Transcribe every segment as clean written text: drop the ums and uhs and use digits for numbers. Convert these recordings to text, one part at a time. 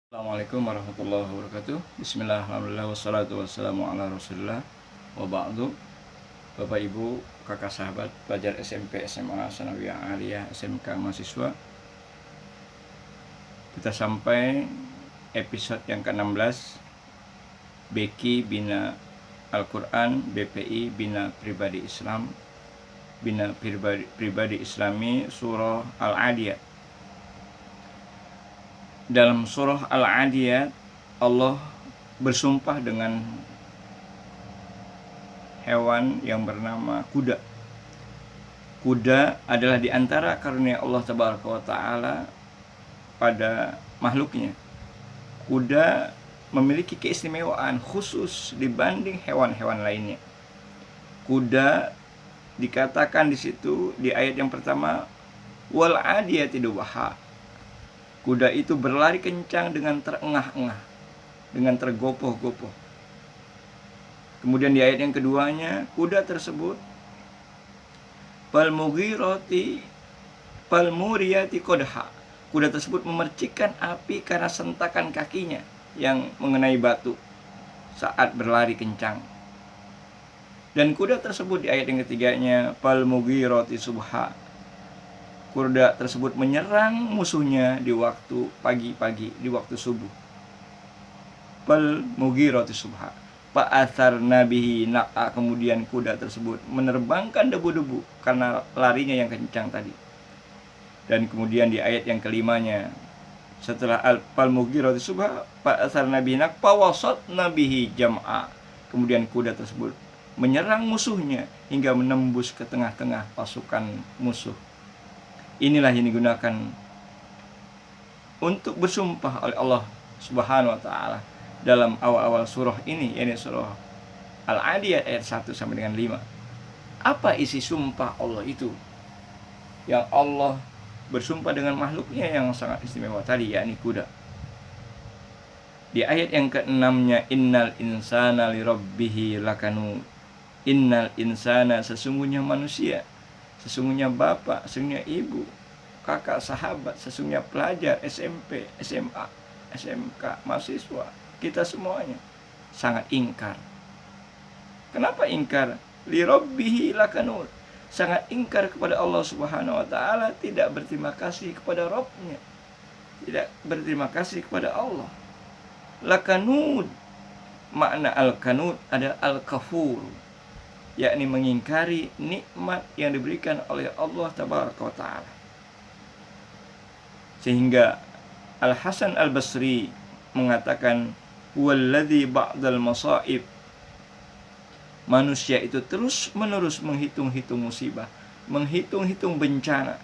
Assalamualaikum warahmatullahi wabarakatuh. Bismillah, alhamdulillah, wassalatu wassalamu ala rasulillah wa ba'du. Bapak Ibu, kakak sahabat, pelajar SMP, SMA, Sanawiyah Aliyah, SMK mahasiswa, kita sampai episode yang ke-16, BQ Bina Al-Quran, BPI Bina Pribadi Islam, Bina Pribadi Islami, Surah Al-Adiyat. Dalam surah Al-Adiyat, Allah bersumpah dengan hewan yang bernama kuda. Kuda adalah di antara karunia Allah Tabaraka wa Ta'ala pada makhluknya. Kuda memiliki keistimewaan khusus dibanding hewan-hewan lainnya. Kuda dikatakan di situ di ayat yang pertama, wal adiyati dubha. Kuda itu berlari kencang dengan terengah-engah, dengan tergopoh-gopoh. Kemudian di ayat yang keduanya, kuda tersebut falmuriyati qadha. Kuda tersebut memercikkan api karena sentakan kakinya yang mengenai batu saat berlari kencang. Dan kuda tersebut di ayat yang ketiganya, falmughirati subha. Kuda tersebut menyerang musuhnya di waktu pagi-pagi, di waktu subuh. Falmughirati subha. Fa'atharna bihi naqa. Kemudian kuda tersebut menerbangkan debu-debu karena larinya yang kencang tadi. Dan kemudian di ayat yang kelimanya, setelah falmughirati subha, fa'atharna bihi naqa fawasatna bihi jam'a. Kemudian kuda tersebut menyerang musuhnya hingga menembus ke tengah-tengah pasukan musuh. Inilah yang digunakan untuk bersumpah oleh Allah Subhanahu wa Ta'ala dalam awal-awal surah ini, yakni surah Al-Adiyat ayat 1 sampai dengan 5. Apa isi sumpah Allah itu? Yang Allah bersumpah dengan makhluknya yang sangat istimewa tadi, yakni kuda. Di ayat yang ke-6-nya, innal insana lirabbihi lakanud. Innal insana, sesungguhnya manusia, sesungguhnya bapak, sesungguhnya ibu, kakak, sahabat, sesungguhnya pelajar SMP, SMA, SMK, mahasiswa, kita semuanya sangat ingkar. Kenapa ingkar? Lirabbihi lakanud. Sangat ingkar kepada Allah Subhanahu wa Ta'ala, tidak berterima kasih kepada Rabbnya, tidak berterima kasih kepada Allah. Lakanud, makna al-kanud ada al-kafur, yakni mengingkari nikmat yang diberikan oleh Allah Tabaraka wa Ta'ala. Sehingga Al-Hasan Al-Basri mengatakan, huwallazi ba'dal masaib. Manusia itu terus-menerus menghitung-hitung musibah, menghitung-hitung bencana.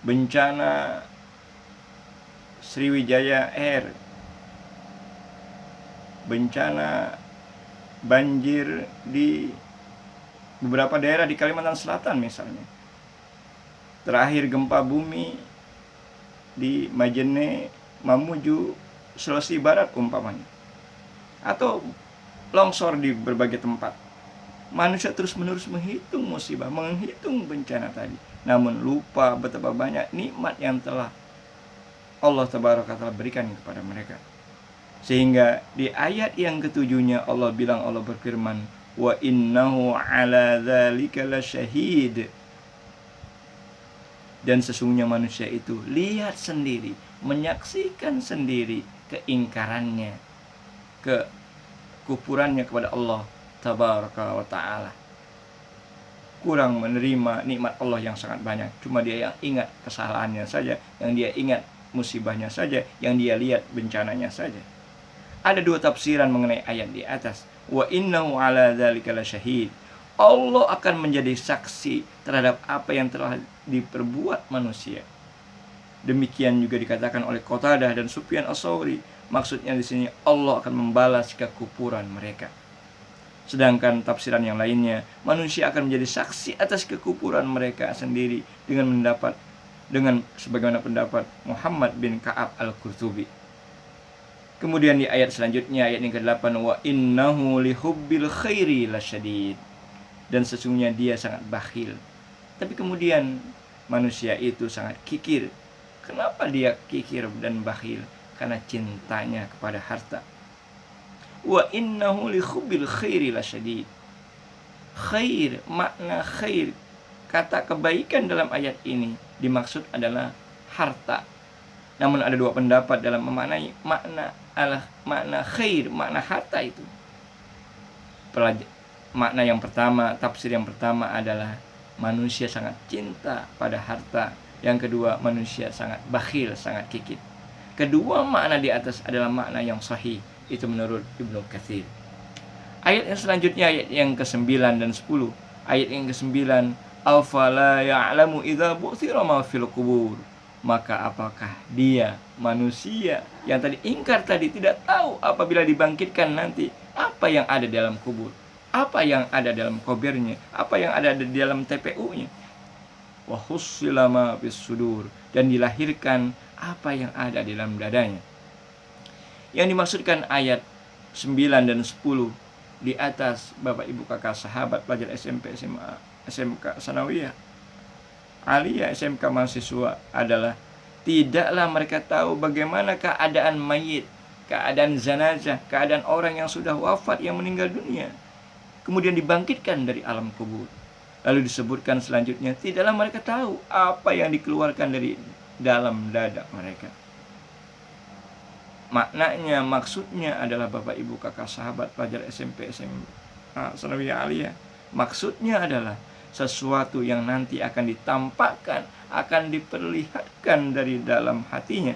Bencana Sriwijaya Air, bencana banjir di beberapa daerah di Kalimantan Selatan misalnya. Terakhir gempa bumi di Majene, Mamuju, Sulawesi Barat umpamanya. Atau longsor di berbagai tempat. Manusia terus-menerus menghitung musibah, menghitung bencana tadi. Namun lupa betapa banyak nikmat yang telah Allah Tabaraka Ta'ala berikan kepada mereka. Sehingga di ayat yang ketujuhnya Allah bilang, Allah berfirman, wa innahu ala dzalika lasyahid. Dan sesungguhnya manusia itu lihat sendiri, menyaksikan sendiri keingkarannya, kekufurannya kepada Allah Tabaraka wa Ta'ala. Kurang menerima nikmat Allah yang sangat banyak. Cuma dia yang ingat kesalahannya saja, yang dia ingat musibahnya saja, yang dia lihat bencananya saja. Ada dua tafsiran mengenai ayat di atas. Wa innahu ala dzalika lasyahid. Allah akan menjadi saksi terhadap apa yang telah diperbuat manusia. Demikian juga dikatakan oleh Qatadah dan Sufyan Ats-Tsauri. Maksudnya di sini Allah akan membalas kekufuran mereka. Sedangkan tafsiran yang lainnya, manusia akan menjadi saksi atas kekufuran mereka sendiri dengan sebagaimana pendapat Muhammad bin Ka'ab Al-Qurtubi. Kemudian di ayat selanjutnya, ayat yang ke-8, wa innahu lihubbil khairi lasyadid. Dan sesungguhnya dia sangat bakhil. Tapi kemudian manusia itu sangat kikir Kenapa dia kikir dan bakhil? Karena cintanya kepada harta. Wa innahu li hubbil khairi lasyadid. Khair, makna khair, kata kebaikan dalam ayat ini dimaksud adalah harta. Namun ada dua pendapat dalam memaknai makna khair, makna harta itu. Makna yang pertama, tafsir yang pertama adalah manusia sangat cinta pada harta. Yang kedua, manusia sangat bakhil, sangat kikir. Kedua makna di atas adalah makna yang sahih. Itu menurut Ibnu Katsir. Ayat yang selanjutnya, ayat yang ke-9 dan 10. Ayat yang ke-9, afala ya'lamu idza bu'thira ma fil qubur. Maka apakah dia, manusia yang tadi ingkar tadi, tidak tahu apabila dibangkitkan nanti apa yang ada dalam kubur, apa yang ada dalam kobernya, apa yang ada di dalam TPU-nya. Wa hussila ma fis sudur, dan dilahirkan apa yang ada di dalam dadanya. Yang dimaksudkan ayat 9 dan 10 di atas, Bapak Ibu kakak sahabat pelajar SMP, SMA, SMK Sanawiyah, Aliyah, SMK mahasiswa, adalah tidaklah mereka tahu bagaimana keadaan mayit, keadaan zanazah, keadaan orang yang sudah wafat, yang meninggal dunia, kemudian dibangkitkan dari alam kubur. Lalu disebutkan selanjutnya, tidaklah mereka tahu apa yang dikeluarkan dari dalam dada mereka. Maknanya, maksudnya adalah Bapak Ibu kakak sahabat pelajar SMP, SMA Sanawiyah Aliyah, maksudnya adalah sesuatu yang nanti akan ditampakkan, akan diperlihatkan dari dalam hatinya.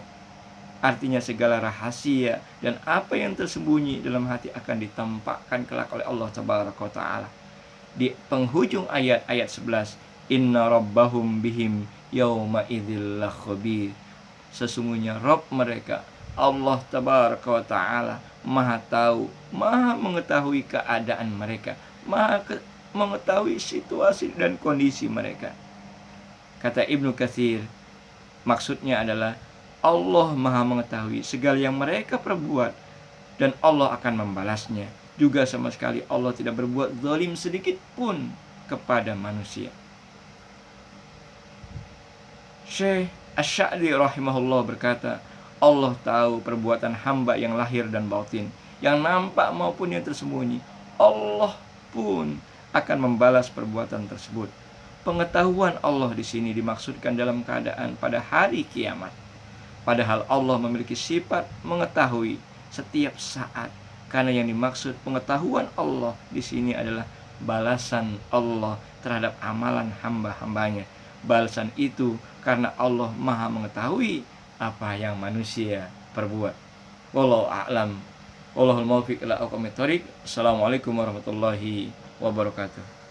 Artinya segala rahasia dan apa yang tersembunyi dalam hati akan ditampakkan kelak oleh Allah Tabaraka Ta'ala. Di penghujung ayat 11, inna rabbahum bihim yawma idzil lakhabir. Sesungguhnya Rabb mereka, Allah Tabaraka Ta'ala, maha tahu, maha mengetahui keadaan mereka, maha mengetahui situasi dan kondisi mereka. Kata Ibnu Katsir, maksudnya adalah Allah maha mengetahui segala yang mereka perbuat, dan Allah akan membalasnya. Juga sama sekali Allah tidak berbuat zalim sedikit pun kepada manusia. Syekh Asy-Sya'di rahimahullah berkata, Allah tahu perbuatan hamba yang lahir dan batin, yang nampak maupun yang tersembunyi. Allah pun akan membalas perbuatan tersebut. Pengetahuan Allah di sini dimaksudkan dalam keadaan pada hari kiamat. Padahal Allah memiliki sifat mengetahui setiap saat. Karena yang dimaksud pengetahuan Allah di sini adalah balasan Allah terhadap amalan hamba-hambanya. Balasan itu karena Allah maha mengetahui apa yang manusia perbuat. Wallahu a'lam. Wallahul muwaffiq ila aqwamit thoriq. Assalamualaikum warahmatullahi wabarakatuh.